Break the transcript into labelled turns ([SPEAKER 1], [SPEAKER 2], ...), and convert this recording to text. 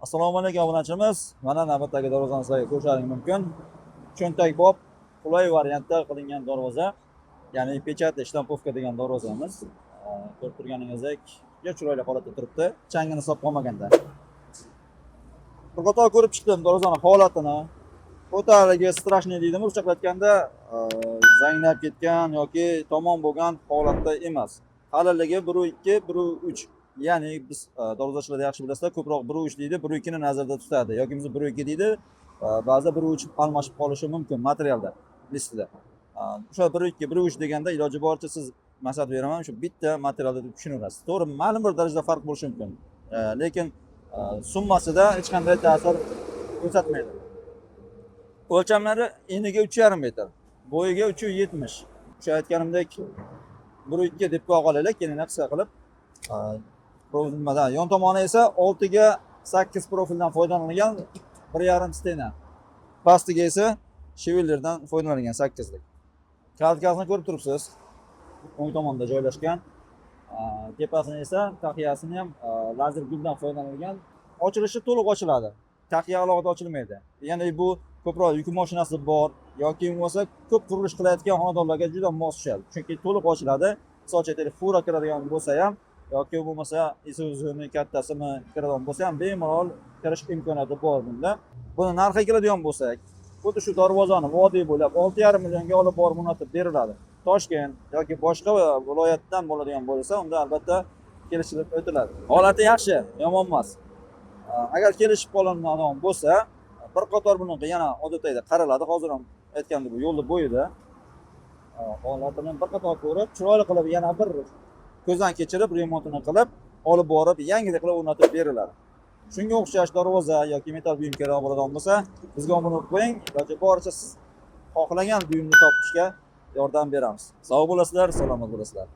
[SPEAKER 1] Assalomu alaykum obunachimiz. Mana navbatdagi darvozani sizlarga ko'rsatishim mumkin. Cho'ntak bob qulay variantda qilingan darvoza, ya'ni pechat shtampovka degan darvozamiz. Ko'rib turganingizdek, juda chiroyli holatda turibdi. Changini solib qolmaganda. Bir qator ko'rib chiqdim darvozani holatini. O'taligi strashniy deydimi, ruchaqlatganda zanglab ketgan yoki tomon bo'lgan holatda emas. Qalinligi 1.2, 1.3. Ya'ni biz darvozachilarda yaxshi bilasizlar, ko'proq 1.3 deydi, 1.2 ni nazarda tutadi yoki biz 1.2 deydi, ba'zida 1.3 almashib qolishi mumkin materialda, listida. O'sha 1.2, 1.3 deganda iloji boricha siz maslahat beraman, shu bitta materialda deb tushunaverasiz. To'g'ri, ma'lum bir darajada farq bo'lishi mumkin. Lekin summasida hech qanday ta'sir ko'rsatmaydi. O'lchamlari eniga 3,5 metr, bo'yiga 370. O'sha aytganimdek 1.2 deb qo'ya qolaylik, keyin qisqa qilib. Yon tomoni esa 6 ga 8 profildan foydalanilgan 1,5 stena. Pastiga esa shivellerdan foydalanilgan 8 lik. Kaltkasini ko'rib turibsiz. O'ng tomonda joylashgan. Tepasini esa taqiyasini ham lazer guldan foydalanilgan. Ochilishi to'liq ochiladi. Taqiya alohida ochilmaydi. Ya'ni bu ko'proq yuk mashinasi bor yoki bo'lmasa ko'p qurilish qilayotgan xonadonlarga juda mos tushadi. Chunki to'liq ochiladi. Misol uchun aytaylik, fura kiradigan bo'lsa ham yoki bo'lmasa Isuzu'ning kattasimi kiradigan bo'lsa ham bemalol kirish imkoniyati bor bunda. Buni narxiga keladigan bo'lsak, xuddi shu darvozani vodiy bo'ylab 6,5 millionga olib borib o'rnatib beriladi. Toshkent yoki boshqa viloyatdan bo'ladigan bo'lsa, unda albatta kelishilib o'tiladi. Holati yaxshi, yomon emas. Agar kelishib qolinadigan bo'lsa, bir qator bunaqa yana odatda qaraladi. Hozir ham aytgandek, bu yo'lni bo'yida holatini bir qator ko'rib, chiroyli qilib yana bir ko'zdan kechirib, remontini qilib, olib borib, yangidek qilib o'rnatib beriladi. Shunga o'xshash darvoza yoki metal buyum kerak bo'ladigan bo'lsa, bizga obuna qo'ying, iloji boricha siz xohlagan buyumni topishga yordam beramiz. Sog' bo'lasizlar, salomat bo'lasizlar.